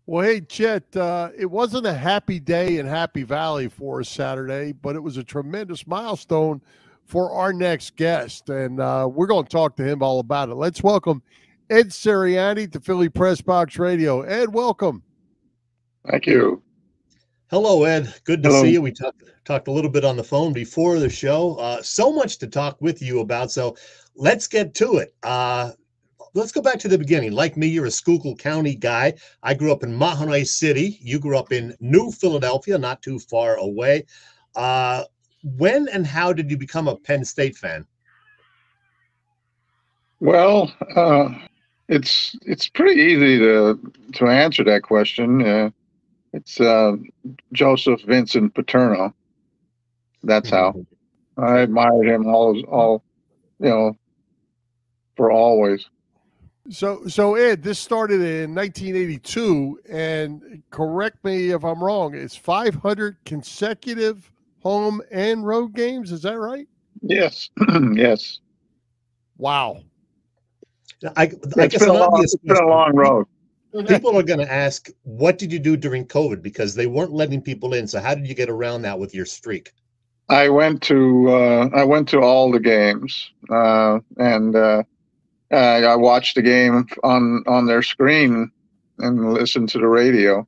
Well, hey, Chet, it wasn't a happy day in Happy Valley for us Saturday, but it was a tremendous milestone for our next guest. And we're going to talk to him all about it. Let's welcome Ed Sirianni to Philly Press Box Radio. Ed, welcome. Thank you. Hello, Ed. Good to see Hello. you. We talked a little bit on the phone before the show. So much to talk with you about. So let's get to it. Let's go back to the beginning. Like me, you're a Schuylkill County guy. I grew up in Mahanoy City. You grew up in New Philadelphia, not too far away. When and how did you become a Penn State fan? Well, it's pretty easy to answer that question. It's Joseph Vincent Paterno. That's how. I admired him all for always. So Ed, this started in 1982, and correct me if I'm wrong. It's 500 consecutive home and road games. Is that right? Yes, yes. Wow. I guess an obvious it's been a long road. People are going to ask, what did you do during COVID? Because they weren't letting people in. So how did you get around that with your streak? I went to all the games, and I watched the game on their screen and listened to the radio.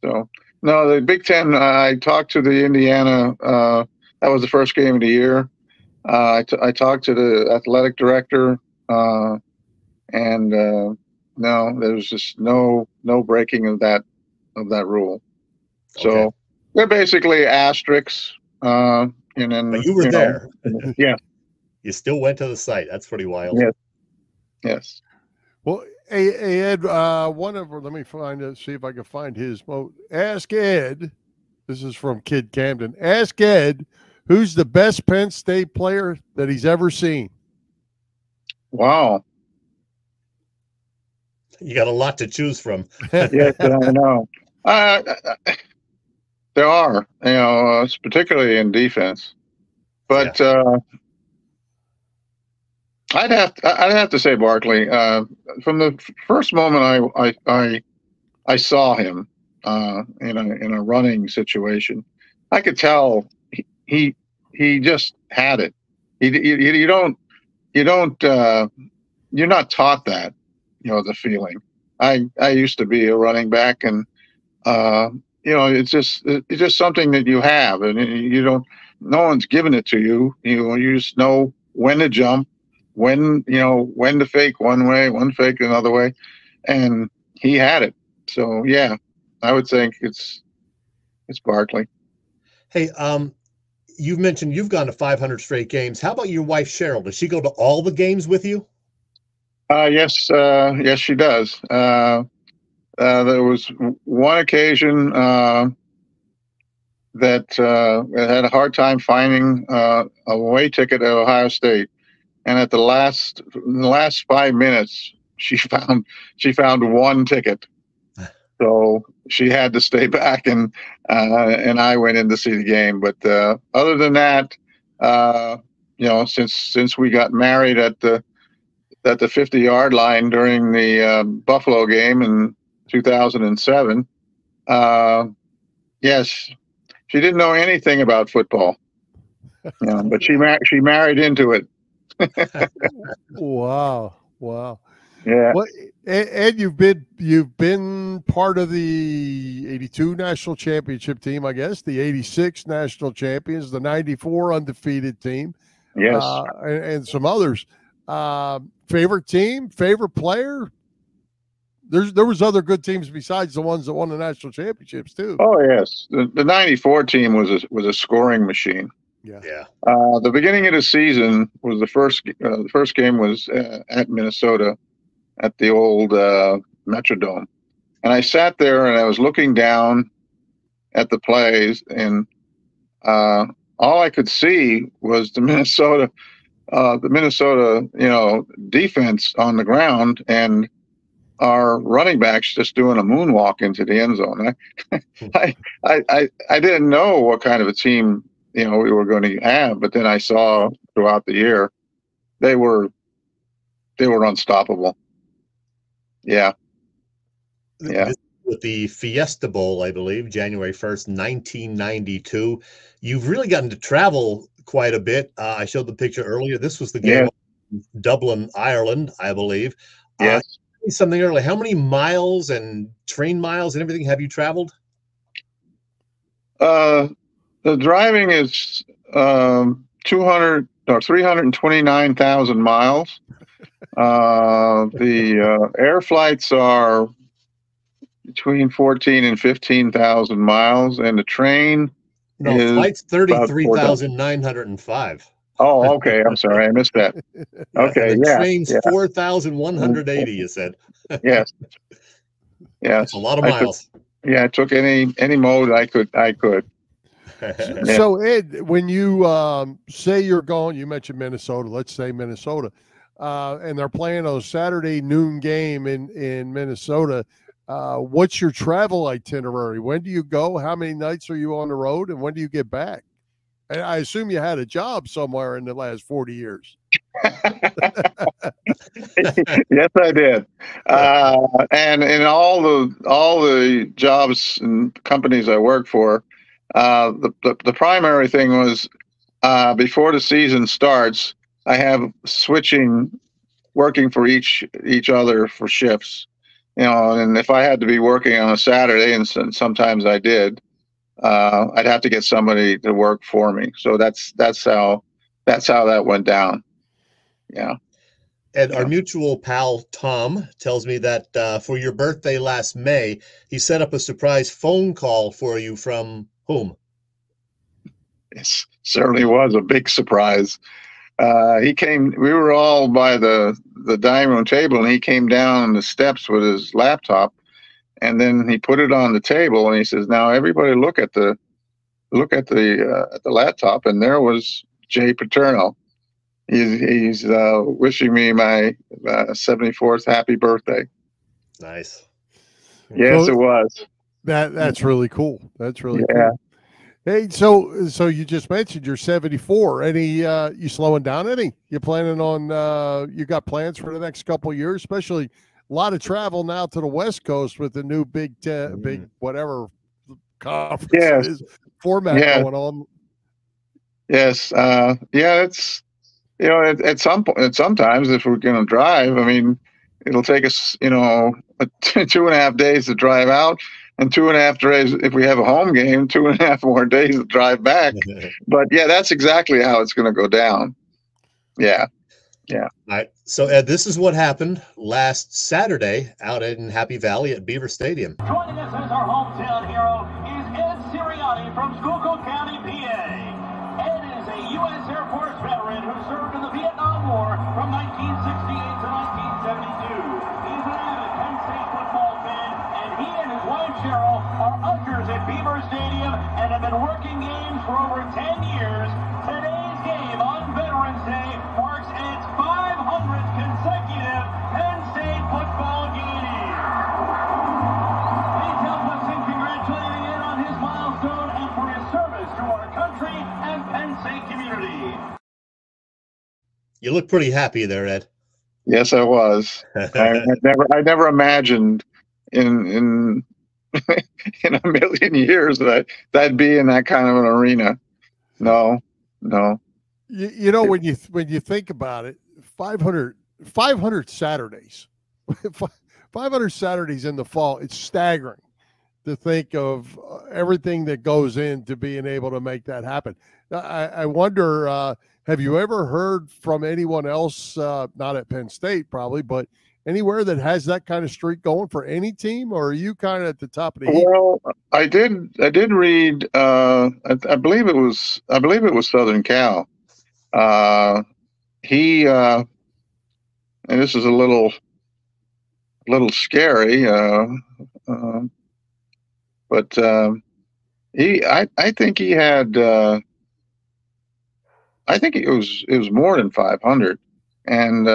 So no, the Big Ten. I talked to the Indiana. That was the first game of the year. I talked to the athletic director, and no, there's just no breaking of that rule. So Okay. they're basically asterisks. And then But you were there. Yeah. You still went to the site. That's pretty wild. Yes. Yes. Well, hey Ed, let me find it, see if I can find his. Ask Ed. This is from Kid Camden. Ask Ed, who's the best Penn State player that he's ever seen? Wow. You got a lot to choose from. Yes, I know. There are, particularly in defense, but I'd have to say Barkley. From the first moment I saw him in a running situation, I could tell he just had it. You don't you're not taught that, the feeling. I used to be a running back, and it's just something that you have, and no one's giving it to you. You just know when to jump, when to fake one way, when to fake another way, and he had it. So yeah, I would think it's Barkley. Hey, you've mentioned you've gone to 500 straight games. How about your wife Cheryl? Does she go to all the games with you? Yes, she does. There was one occasion that I had a hard time finding a away ticket at Ohio State, and in the last 5 minutes, she found one ticket, so she had to stay back, and I went in to see the game. But other than that, since we got married at the 50-yard line during the Buffalo game in 2007, yes, she didn't know anything about football, but she married into it. Wow. Yeah. Well, Ed, you've been part of the 82 national championship team, I guess, the 86 national champions, the 94 undefeated team, Yes. and some others. Favorite team, favorite player? There was other good teams besides the ones that won the national championships too. Oh yes, the 94 team was a scoring machine. Yeah. The beginning of the season was the first game was at Minnesota at the old Metrodome, and I sat there and I was looking down at the plays, and all I could see was the Minnesota defense on the ground, and our running backs just doing a moonwalk into the end zone. I didn't know what kind of a team we were going to have, but then I saw throughout the year they were unstoppable. Yeah. with the Fiesta Bowl, I believe, January 1st, 1992. You've really gotten to travel quite a bit. I showed the picture earlier. This was the game in Dublin, Ireland, I believe. Yes. Something earlier. How many miles and train miles and everything have you traveled? The driving is 329,000 miles. The air flights are between 14 and 15,000 miles, and the train flight's 33,905. Oh, okay. I'm sorry, I missed that. Okay, and the train's 4,180. You said. Yes. That's a lot of miles. I took any mode I could. So Ed, when you say you're going, you mentioned Minnesota. Let's say Minnesota, and they're playing a Saturday noon game in Minnesota. What's your travel itinerary? When do you go? How many nights are you on the road, and when do you get back? And I assume you had a job somewhere in the last 40 years. Yes, I did. And in all the jobs and companies I worked for, the primary thing was before the season starts, I have working for each other for shifts. And if I had to be working on a Saturday, and sometimes I did, I'd have to get somebody to work for me. So that's how that went down. Yeah. And our mutual pal, Tom, tells me that for your birthday last May, he set up a surprise phone call for you from whom? It certainly was a big surprise. He came, we were all by the dining room table, and he came down the steps with his laptop, and then he put it on the table, and he says, "Now everybody look at the laptop," and there was Jay Paterno. He's wishing me my 74th happy birthday. Nice. Yes, it was. That's really cool. That's really cool. Hey, so you just mentioned you're 74. Any you slowing down any? You planning on you got plans for the next couple of years, especially a lot of travel now to the West Coast with the new big whatever conference format going on. Yes. It's at some point, sometimes if we're going to drive, I mean, it'll take us 2.5 days to drive out, and 2.5 days if we have a home game, 2.5 more days to drive back. But that's exactly how it's going to go down. Yeah. All right. So Ed, this is what happened last Saturday out in Happy Valley at Beaver Stadium. Joining us as our hometown hero is Ed Sirianni from Schuylkill County, PA. Ed is a U.S. Air Force veteran who served in the Vietnam War from 1968 to 1972. He's an avid Penn State football fan, and he and his wife Cheryl are ushers at Beaver Stadium and have been working games for over 10 years. Today's game on Veterans Day marks Ed's 500th consecutive Penn State football game. Please help us in congratulating Ed on his milestone and for his service to our country and Penn State community. You look pretty happy there, Ed. Yes, I was. I never imagined in in a million years that I'd be in that kind of an arena. No. You know, when you think about it, 500 Saturdays, 500 Saturdays in the fall, it's staggering to think of everything that goes into being able to make that happen. I wonder, have you ever heard from anyone else, not at Penn State probably, but anywhere that has that kind of streak going for any team, or are you kind of at the top of the heap? Well, I did read. I believe it was Southern Cal. He and this is a little scary, but I think he had. I think it was more than 500, and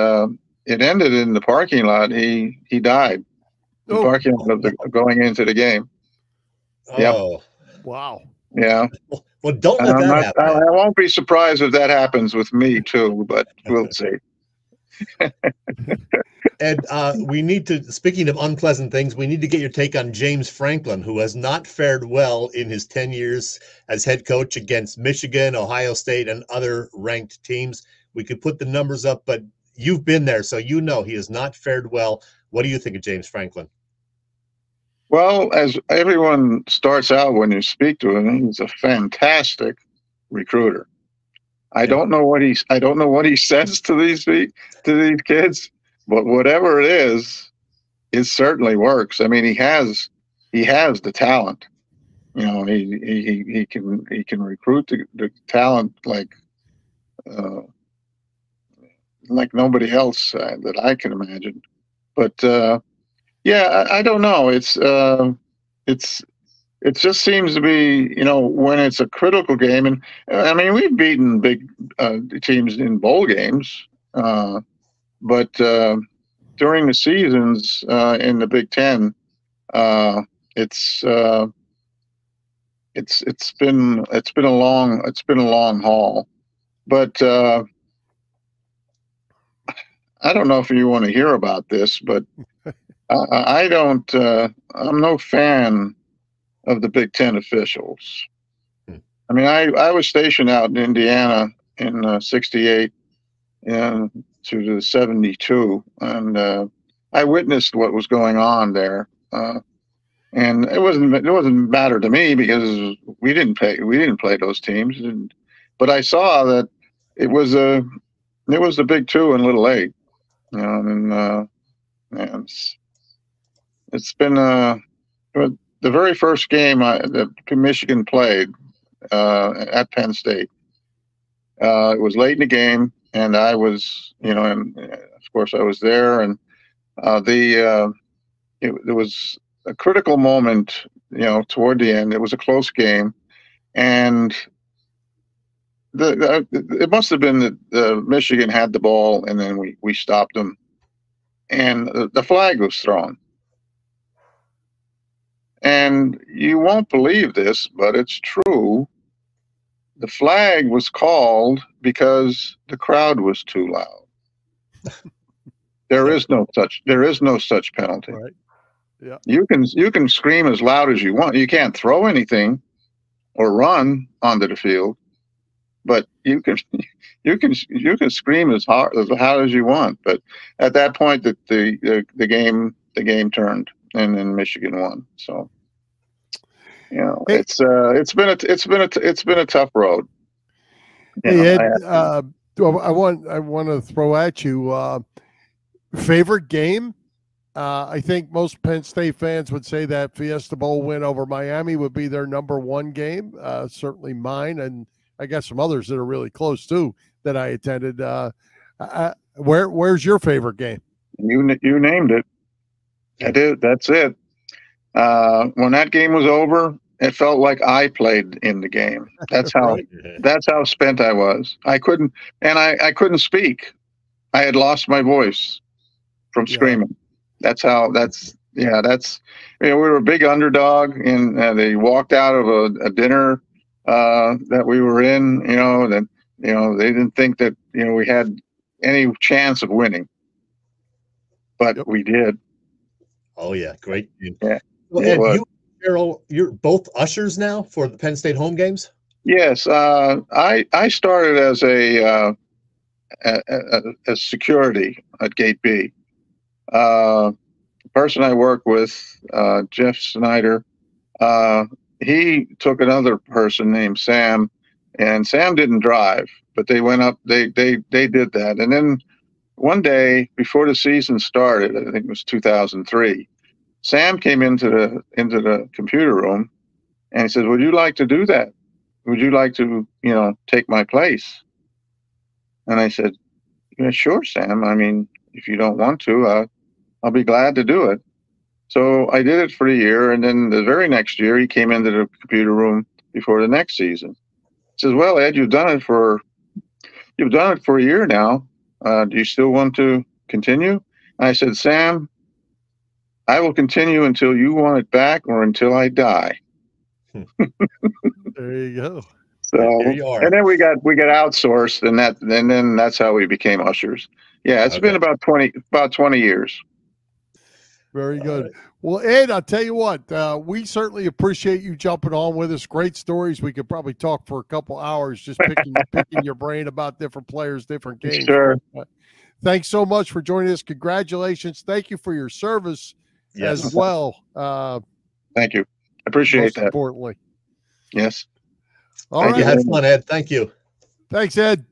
it ended in the parking lot. He died. The parking lot going into the game. Oh, yep. Wow. Yeah. Well, don't let that happen. I won't be surprised if that happens with me too, but we'll see. And we need to, speaking of unpleasant things, we need to get your take on James Franklin, who has not fared well in his 10 years as head coach against Michigan, Ohio State, and other ranked teams. We could put the numbers up, but you've been there, so you know he has not fared well. What do you think of James Franklin? Well, as everyone starts out when you speak to him, he's a fantastic recruiter. I don't know what he says to these kids, but whatever it is, it certainly works. I mean, he has the talent. You know, he can recruit the talent like nobody else that I can imagine. But yeah, I don't know. It just seems to be, you know, when it's a critical game, and I mean, we've beaten big teams in bowl games, but during the seasons in the Big Ten, it's been a long haul. But I don't know if you want to hear about this, but I don't. I'm no fan of the Big Ten officials. I mean, I was stationed out in Indiana in '68 and to the '72, and I witnessed what was going on there. And it wasn't matter to me because we didn't play those teams, but I saw that it was the Big Two and Little Eight, you know, and it's been the very first game that Michigan played at Penn State. It was late in the game, and I was, you know, and of course I was there, and there was a critical moment, you know, toward the end. It was a close game, and it must have been that Michigan had the ball, and then we stopped them, and the flag was thrown. And you won't believe this, but it's true. The flag was called because the crowd was too loud. There is no such penalty. Right. Yeah. You can scream as loud as you want. You can't throw anything or run onto the field, but you can scream as loud as you want. But at that point, the game turned, and then Michigan won. So, you know, hey, it's been a tough road. Hey, Ed, I want to throw at you favorite game. I think most Penn State fans would say that Fiesta Bowl win over Miami would be their number one game. Certainly mine, and I guess some others that are really close too that I attended. Where's your favorite game? You named it. I did. That's it. When that game was over, it felt like I played in the game. That's how Right. That's how spent I was. I couldn't speak. I had lost my voice from screaming. That's you know, we were a big underdog, and they walked out of a dinner that we were in, you know, that, you know, they didn't think that, you know, we had any chance of winning, but we did. Oh yeah, great. Yeah. Well, Ed, you, Carol, you're both ushers now for the Penn State home games? Yes, I started as a security at Gate B. The person I work with, Jeff Snyder, he took another person named Sam, and Sam didn't drive, but they went up. They did that, and then one day before the season started, I think it was 2003. Sam came into the computer room, and he said, "Would you like to do that? Would you like to, you know, take my place?" And I said, "Yeah, sure, Sam. I mean, if you don't want to, I'll be glad to do it." So I did it for a year, and then the very next year, he came into the computer room before the next season. He says, "Well, Ed, you've done it for a year now. Do you still want to continue?" And I said, "Sam, I will continue until you want it back or until I die." There you go. So, Here you are. and then we got outsourced, and then that's how we became ushers. Yeah, it's been about 20 years. Very good. Well, Ed, I'll tell you what, we certainly appreciate you jumping on with us. Great stories. We could probably talk for a couple hours just picking your brain about different players, different games. Sure. Thanks so much for joining us. Congratulations. Thank you for your service as well. Thank you. Appreciate that. Importantly. Yes. All right. You had fun, Ed. Thank you. Thanks, Ed.